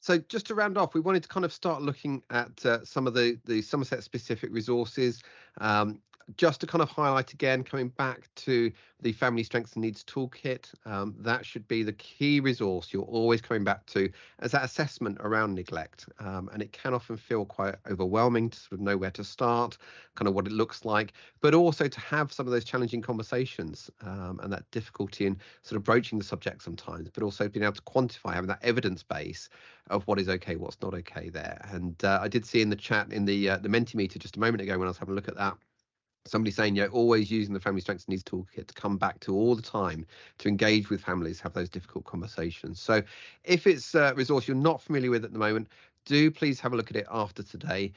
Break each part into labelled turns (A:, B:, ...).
A: So just to round off, we wanted to kind of start looking at some of the Somerset specific resources, just to kind of highlight again, coming back to the Family Strengths and Needs Toolkit. That should be the key resource you're always coming back to as that assessment around neglect. And it can often feel quite overwhelming to sort of know where to start, kind of what it looks like, but also to have some of those challenging conversations and that difficulty in sort of broaching the subject sometimes, but also being able to quantify, having that evidence base of what is okay, what's not okay there. And I did see in the chat in the Mentimeter just a moment ago when I was having a look at that, somebody saying, always using the Family Strengths and Needs Toolkit to come back to all the time to engage with families, have those difficult conversations. So if it's a resource you're not familiar with at the moment, do please have a look at it after today,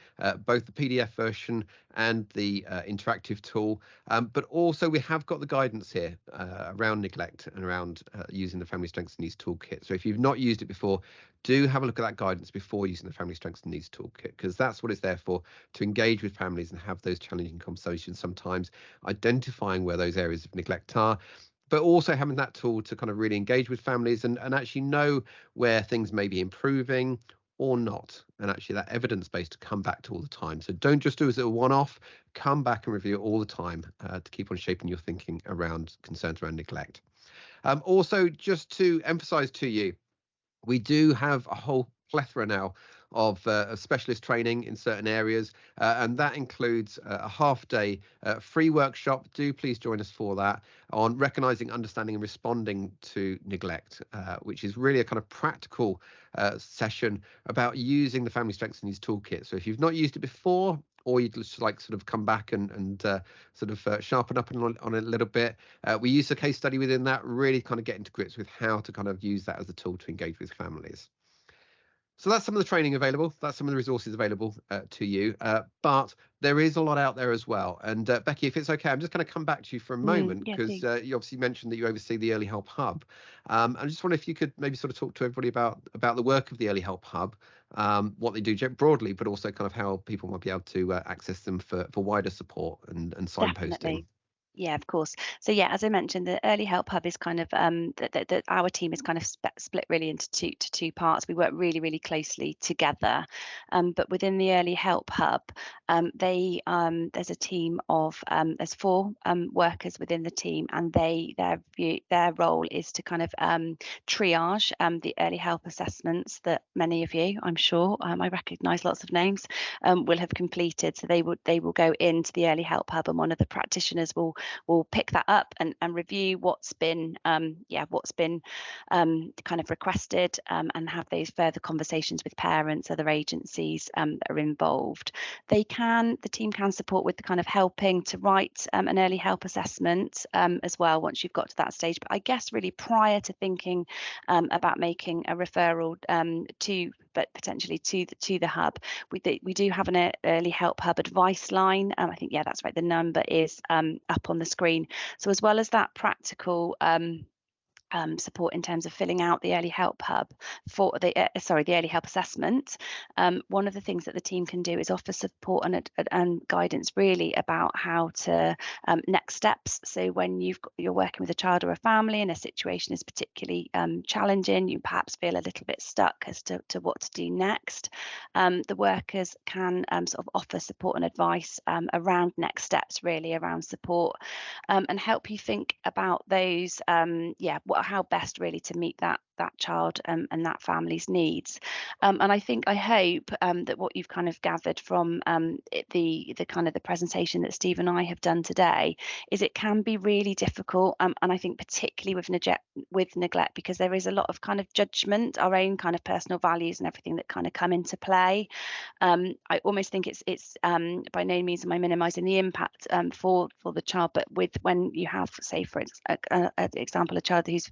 A: both the PDF version and the interactive tool. But also we have got the guidance here around neglect and around using the Family Strengths and Needs Toolkit. So if you've not used it before, do have a look at that guidance before using the Family Strengths and Needs Toolkit, because that's what it's there for, to engage with families and have those challenging conversations, sometimes identifying where those areas of neglect are, but also having that tool to kind of really engage with families and actually know where things may be improving or not, and actually that evidence base to come back to all the time. So don't just do it as a one-off, come back and review it all the time to keep on shaping your thinking around concerns around neglect. Also, just to emphasize to you, we do have a whole plethora now of specialist training in certain areas, and that includes a half-day free workshop. Do please join us for that on recognising, understanding and responding to neglect, which is really a kind of practical session about using the Family Strengths and Needs Toolkit. So if you've not used it before, or you'd just like sort of come back and sort of sharpen up on it a little bit, we use a case study within that, really kind of getting to grips with how to kind of use that as a tool to engage with families. So that's some of the training available. That's some of the resources available to you. But there is a lot out there as well. And Becky, if it's okay, I'm just going to come back to you for a moment, because you obviously mentioned that you oversee the Early Help Hub. I just wonder if you could maybe sort of talk to everybody about the work of the Early Help Hub, what they do broadly, but also kind of how people might be able to access them for wider support and signposting.
B: Definitely. Yeah, of course. So yeah, as I mentioned, the Early Help Hub is kind of our team is kind of split really into two parts. We work really, really closely together, but within the Early Help Hub, there's a team of there's 4 workers within the team, and their role is to kind of triage the early help assessments that many of you, I'm sure, I recognise lots of names, will have completed. So they will go into the Early Help Hub, and one of the practitioners will pick that up and review what's been kind of requested, and have those further conversations with parents, other agencies that are involved. The team can support with the kind of helping to write an early help assessment as well once you've got to that stage. But I guess really prior to thinking about making a referral potentially to the hub, we do have an Early Help Hub advice line. I think, yeah, that's right, the number is up on the screen. So as well as that practical support in terms of filling out the Early Help Hub for the Early Help Assessment, one of the things that the team can do is offer support and guidance really about how to next steps. So when you're working with a child or a family and a situation is particularly challenging, you perhaps feel a little bit stuck as to what to do next, the workers can sort of offer support and advice around next steps, really around support, and help you think about those how best really to meet that child and that family's needs. And I hope that what you've kind of gathered from the kind of the presentation that Steve and I have done today is it can be really difficult, and I think particularly with neglect, because there is a lot of kind of judgment, our own kind of personal values and everything that kind of come into play. I almost think it's by no means am I minimising the impact for the child, but when you have, say for example, a child who's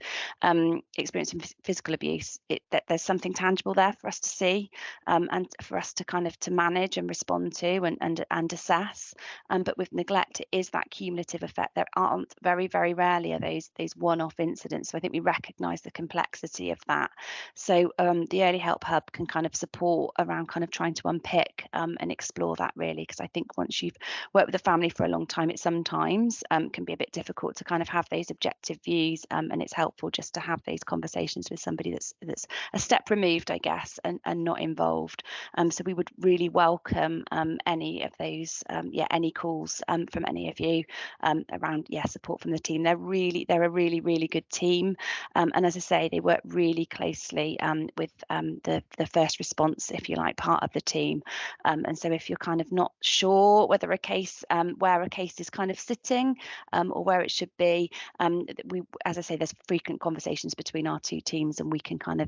B: experiencing physical abuse, that there's something tangible there for us to see, and for us to kind of to manage and respond to and assess. But with neglect, it is that cumulative effect. There aren't very, very rarely are those one-off incidents. So I think we recognise the complexity of that. So the Early Help Hub can kind of support around kind of trying to unpick and explore that really, because I think once you've worked with a family for a long time, it sometimes can be a bit difficult to kind of have those objective views, and it's helpful helpful just to have these conversations with somebody that's a step removed, I guess, and not involved. So we would really welcome any of those, any calls from any of you around support from the team. They're a really good team, and as I say, they work really closely with the first response, if you like, part of the team. And so if you're kind of not sure whether a case where a case is kind of sitting or where it should be, as I say, there's frequent conversations between our two teams, and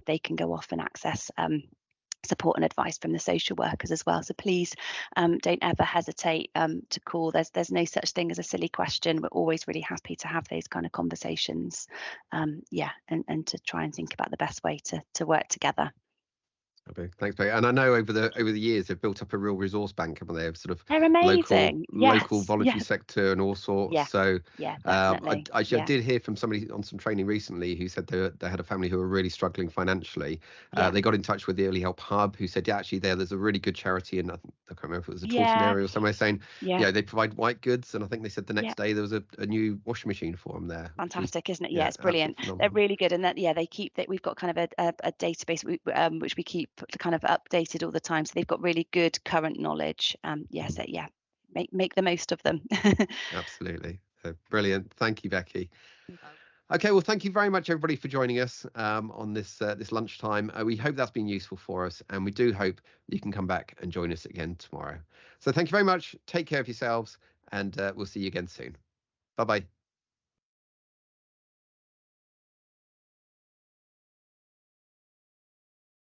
B: they can go off and access support and advice from the social workers as well. So please don't ever hesitate to call. There's no such thing as a silly question. We're always really happy to have those kind of conversations, and to try and think about the best way to work together.
A: Okay, thanks, Becky. And I know over the years they've built up a real resource bank, haven't they? Of sort of
B: They're amazing.
A: local voluntary sector and all sorts.
B: Yeah.
A: So
B: Definitely.
A: I did hear from somebody on some training recently who said they had a family who were really struggling financially. They got in touch with the Early Help Hub, who said, actually there's a really good charity, and I can't remember if it was a Taunton area or somewhere, saying they provide white goods, and I think they said the next day there was a new washing machine for them there.
B: Fantastic, isn't it? Yeah, it's brilliant. They're really good, and they keep that. We've got kind of a database which we keep kind of updated all the time, so they've got really good current knowledge. Make the most of them.
A: Absolutely. Brilliant. Thank you, Becky. Okay, well, thank you very much, everybody, for joining us on this lunchtime. We hope that's been useful for us, and we do hope you can come back and join us again tomorrow. So thank you very much. Take care of yourselves, and we'll see you again soon. Bye-bye.